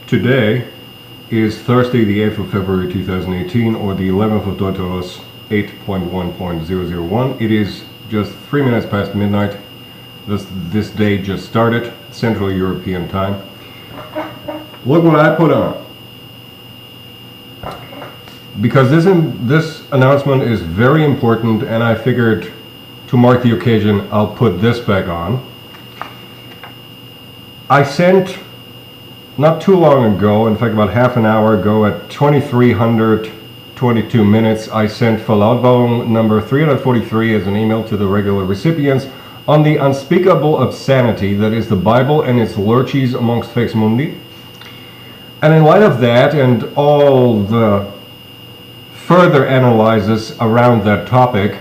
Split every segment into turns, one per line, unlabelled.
Today is Thursday, the 8th of February 2018, or the 11th of Deuteros 8.1.001. It is just 3 minutes past midnight. This day just started, Central European time. Look what I put on. Because this announcement is very important, and I figured to mark the occasion, I'll put this back on. I sent, not too long ago, in fact about half an hour ago at 2322 minutes, I sent Verlautbarung number 343 as an email to the regular recipients on the unspeakable obscenity that is the Bible and its lurchies amongst Fex Mundi. And in light of that and all the further analysis around that topic,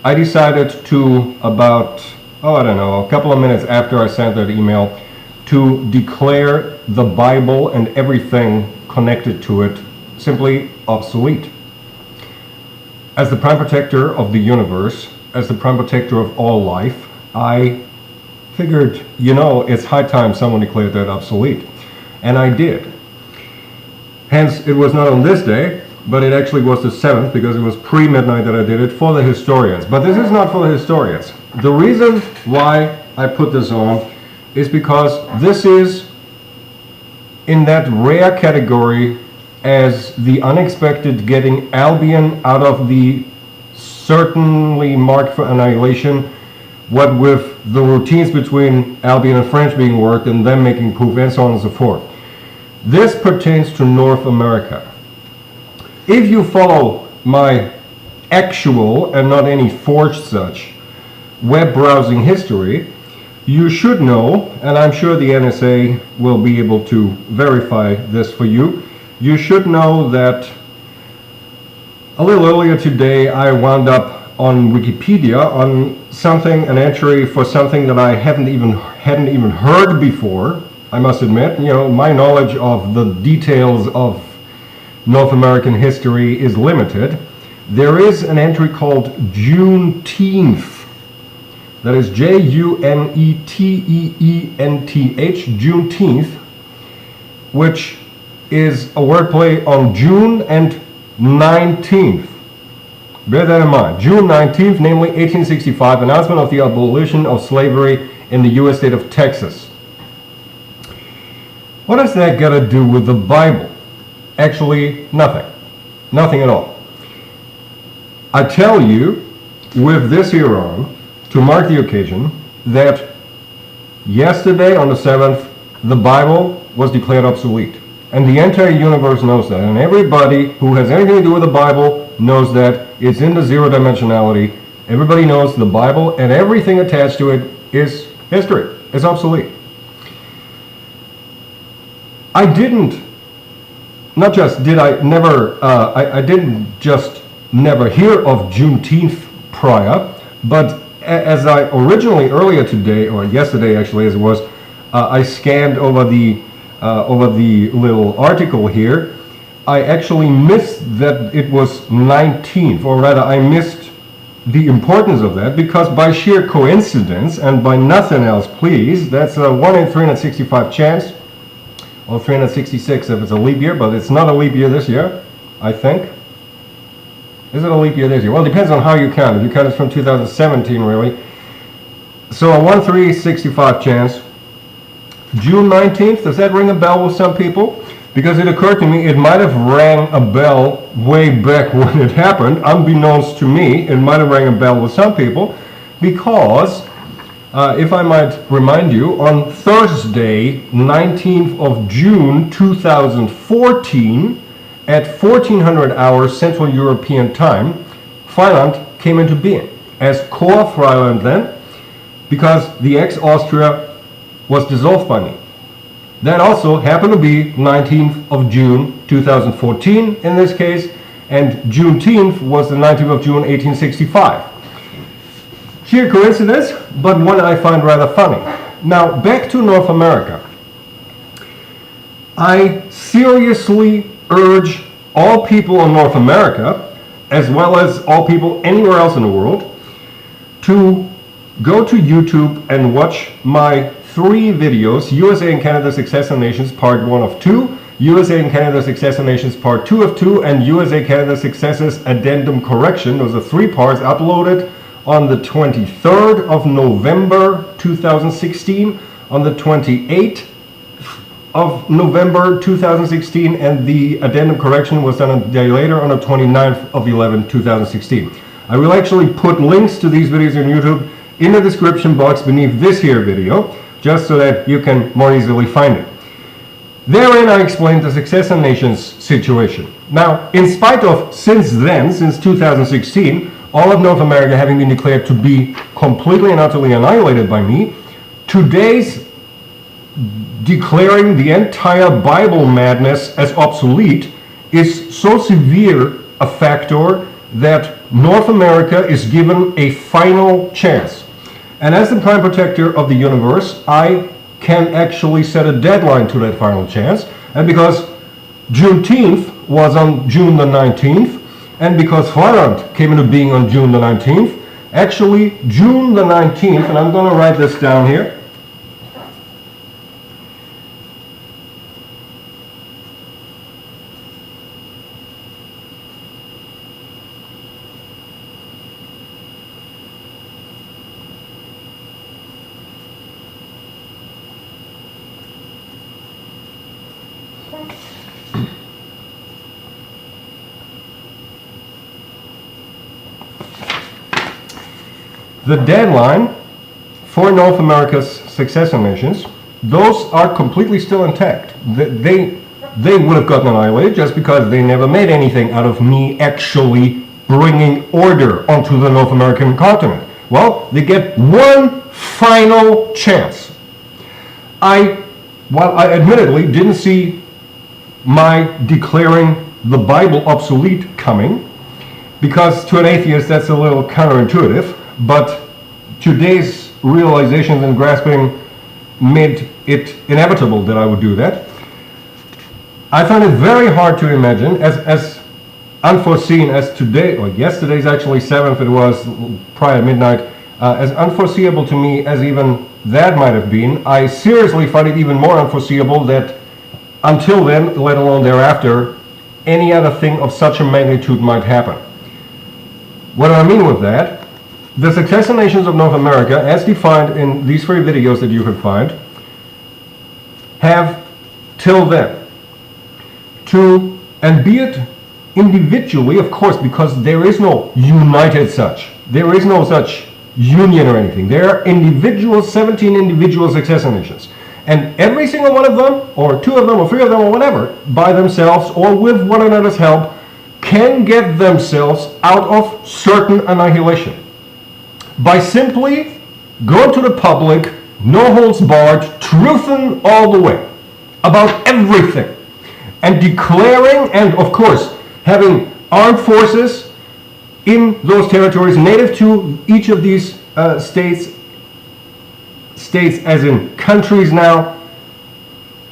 I decided to, about, a couple of minutes after I sent that email, to declare the Bible and everything connected to it simply obsolete. As the prime protector of the universe, as the prime protector of all life, I figured, it's high time someone declared that obsolete. And I did. Hence, it was not on this day, but it actually was the 7th, because it was pre-midnight that I did it, for the historians. But this is not for the historians. The reason why I put this on is because this is in that rare category as the unexpected getting Albion out of the certainly marked for annihilation, what with the routines between Albion and French being worked and them making proof and so on and so forth. This pertains to North America. If you follow my actual and not any forged such web browsing history, you should know, and I'm sure the NSA will be able to verify this for you, you should know that a little earlier today I wound up on Wikipedia on something, an entry for something that I hadn't even heard before. I must admit, my knowledge of the details of North American history is limited. There is an entry called Juneteenth. That is Juneteenth, Juneteenth, which is a wordplay on June and 19th. Bear that in mind. June 19th, namely 1865, announcement of the abolition of slavery in the U.S. state of Texas. What does that got to do with the Bible? Actually, nothing. Nothing at all. I tell you, with this here on, to mark the occasion, that yesterday on the 7th, the Bible was declared obsolete. And the entire universe knows that. And everybody who has anything to do with the Bible knows that it's in the zero dimensionality. Everybody knows the Bible and everything attached to it is history. It's obsolete. I didn't just never hear of Juneteenth prior, but as I originally earlier today, or yesterday actually as it was, I scanned over the little article here, I actually missed that it was 19th, or rather I missed the importance of that, because by sheer coincidence and by nothing else, please, that's a 1 in 365 chance, or 366 if it's a leap year, but it's not a leap year this year, I think. Is it a leap year this year? Well, it depends on how you count. If you count it from 2017, really. So a 1 365 chance. June 19th, does that ring a bell with some people? Because it occurred to me it might have rang a bell way back when it happened. Unbeknownst to me, it might have rang a bell with some people, because if I might remind you, on Thursday, 19th of June 2014, at 1400 hours Central European time, Freiland came into being as core Freiland then, because the ex-Austria was dissolved by me. That also happened to be 19th of June 2014 in this case, and Juneteenth was the 19th of June 1865. Sheer coincidence, but one I find rather funny. Now, back to North America. I seriously urge all people in North America, as well as all people anywhere else in the world, to go to YouTube and watch my 3 videos, USA and Canada Successor Nations, part 1 of 2, USA and Canada Successor Nations Part 2 of 2, and USA Canada Successors Addendum Correction. Those are 3 parts uploaded on the 23rd of November 2016, on the 28th of November 2016, and the addendum correction was done a day later on the 29th of 11, 2016. I will actually put links to these videos on YouTube in the description box beneath this here video, just so that you can more easily find it. Therein I explained the Successor Nations situation. Now, in spite of since 2016, all of North America having been declared to be completely and utterly annihilated by me, today's declaring the entire Bible madness as obsolete is so severe a factor that North America is given a final chance. And as the prime protector of the universe, I can actually set a deadline to that final chance. And because Juneteenth was on June the 19th, and because Avalon came into being on June the 19th, actually June the 19th, and I'm going to write this down here, the deadline for North America's successor nations, those are completely still intact. They would have gotten annihilated just because they never made anything out of me actually bringing order onto the North American continent. Well, they get one final chance. While I admittedly didn't see my declaring the Bible obsolete coming, because to an atheist that's a little counterintuitive, but today's realizations and grasping made it inevitable that I would do that. I find it very hard to imagine, as unforeseen as today, or yesterday's actually 7th, it was prior midnight, as unforeseeable to me as even that might have been. I seriously find it even more unforeseeable that until then, let alone thereafter, any other thing of such a magnitude might happen. What do I mean with that? The successor nations of North America, as defined in these 3 videos that you can find, have till then to, and be it individually, of course, because there is no united such, there is no such union or anything. There are individual, 17 individual successor nations. And every single one of them, or 2 of them, or 3 of them, or whatever, by themselves or with one another's help, can get themselves out of certain annihilation by simply going to the public, no holds barred, truthing all the way about everything, and declaring, and of course having armed forces in those territories native to each of these states as in countries now,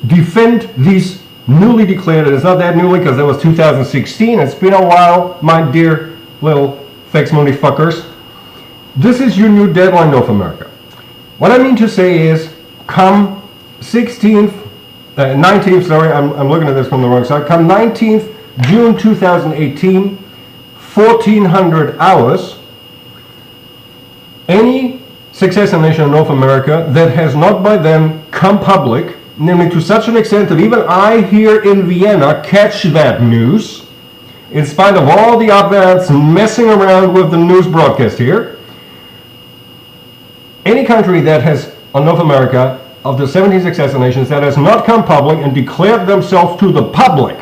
defend these newly declared, and it's not that newly because that was 2016, it's been a while, my dear little Fex Mundi fuckers. This is your new deadline, North America. What I mean to say is, come 19th, sorry, I'm looking at this from the wrong side, come 19th June 2018, 1400 hours, any successor nation of North America that has not by then come public, namely to such an extent that even I here in Vienna catch that news, in spite of all the adverts messing around with the news broadcast here, any country that has, on North America, of the 17 successor nations, that has not come public and declared themselves to the public,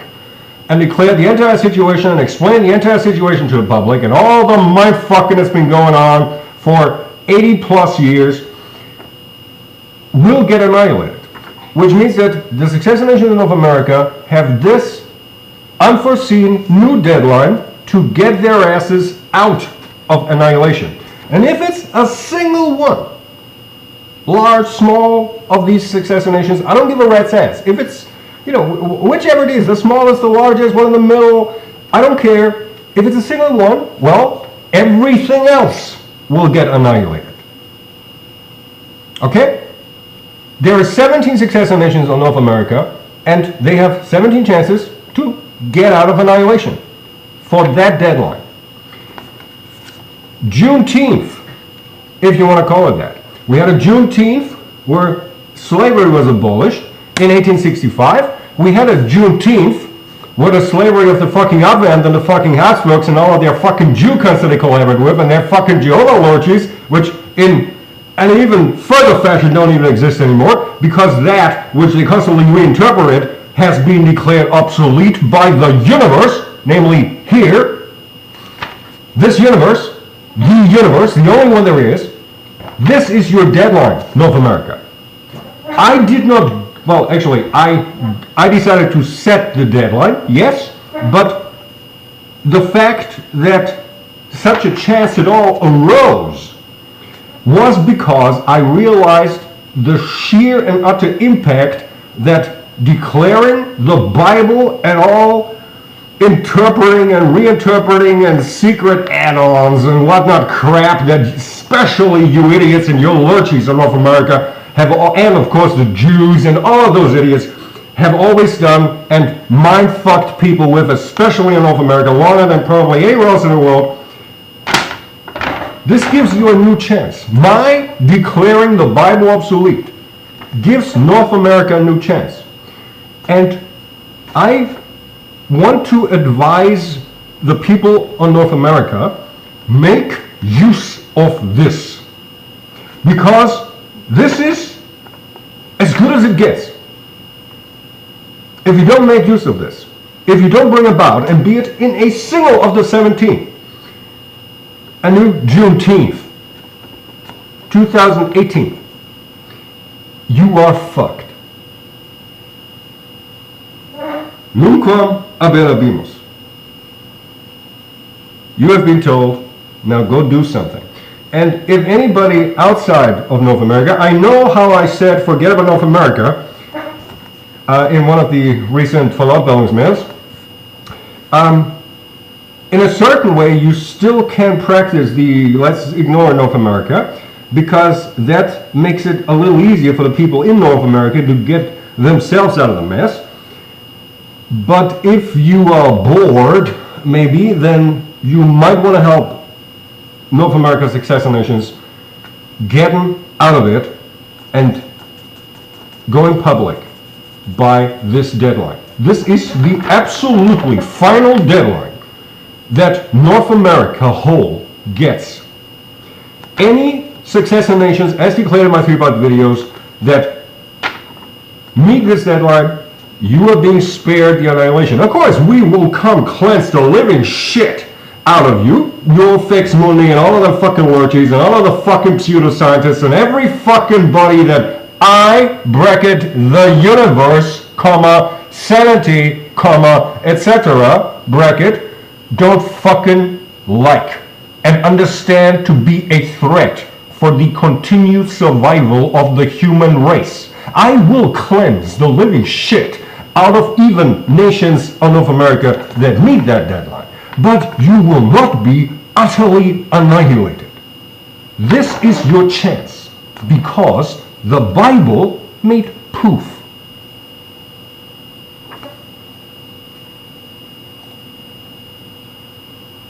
and declared the entire situation and explained the entire situation to the public, and all the mindfucking that's been going on for 80 plus years, will get annihilated. Which means that the successor nations of North America have this unforeseen new deadline to get their asses out of annihilation. And if it's a single one, large, small, of these successor nations, I don't give a rat's ass. If it's, whichever it is, the smallest, the largest, one in the middle, I don't care. If it's a single one, well, everything else will get annihilated. Okay? There are 17 successor nations of North America And they have 17 chances to get out of annihilation for that deadline. Juneteenth, if you want to call it that. We had a Juneteenth where slavery was abolished in 1865. We had a Juneteenth where the slavery of the fucking Avalon and the fucking Habsburgs and all of their fucking Jew cunts that they collaborated with and their fucking Jehovah lorches, which in an even further fashion don't even exist anymore, because that which they constantly reinterpret has been declared obsolete by the universe, namely here, this universe, the only one there is. This is your deadline, North America. I did not, well, actually, I decided to set the deadline, yes, but the fact that such a chance at all arose was because I realized the sheer and utter impact that declaring the Bible at all, interpreting and reinterpreting and secret add-ons and whatnot crap that especially you idiots and your lurchies in North America have, and of course the Jews and all of those idiots have always done and mind-fucked people with, especially in North America, longer than probably anywhere else in the world. This gives you a new chance. My declaring the Bible obsolete gives North America a new chance. And I want to advise the people of North America, make use of this. Because this is as good as it gets. If you don't make use of this, if you don't bring about, and be it in a single of the 17, a new Juneteenth, 2018, you are fucked. Nunquam aberabimus. You have been told, now go do something. And if anybody outside of North America, I know how I said forget about North America in one of the recent Verlautbarungsmails. In a certain way, you still can practice the let's ignore North America, because that makes it a little easier for the people in North America to get themselves out of the mess. But if you are bored, maybe, then you might want to help North America's successor nations getting out of it and going public by this deadline. This is the absolutely final deadline that North America whole gets. Any successor nations, as declared in my 3-part videos, that meet this deadline, you are being spared the annihilation. Of course, we will come cleanse the living shit out of you, your fix mundi and all of the fucking lurchies and all of the fucking pseudoscientists and every fucking body that I bracket the universe, comma, sanity, comma, etc. bracket, don't fucking like and understand to be a threat for the continued survival of the human race. I will cleanse the living shit out of even nations of North America that meet that deadline. But you will not be utterly annihilated. This is your chance, because the Bible made poof.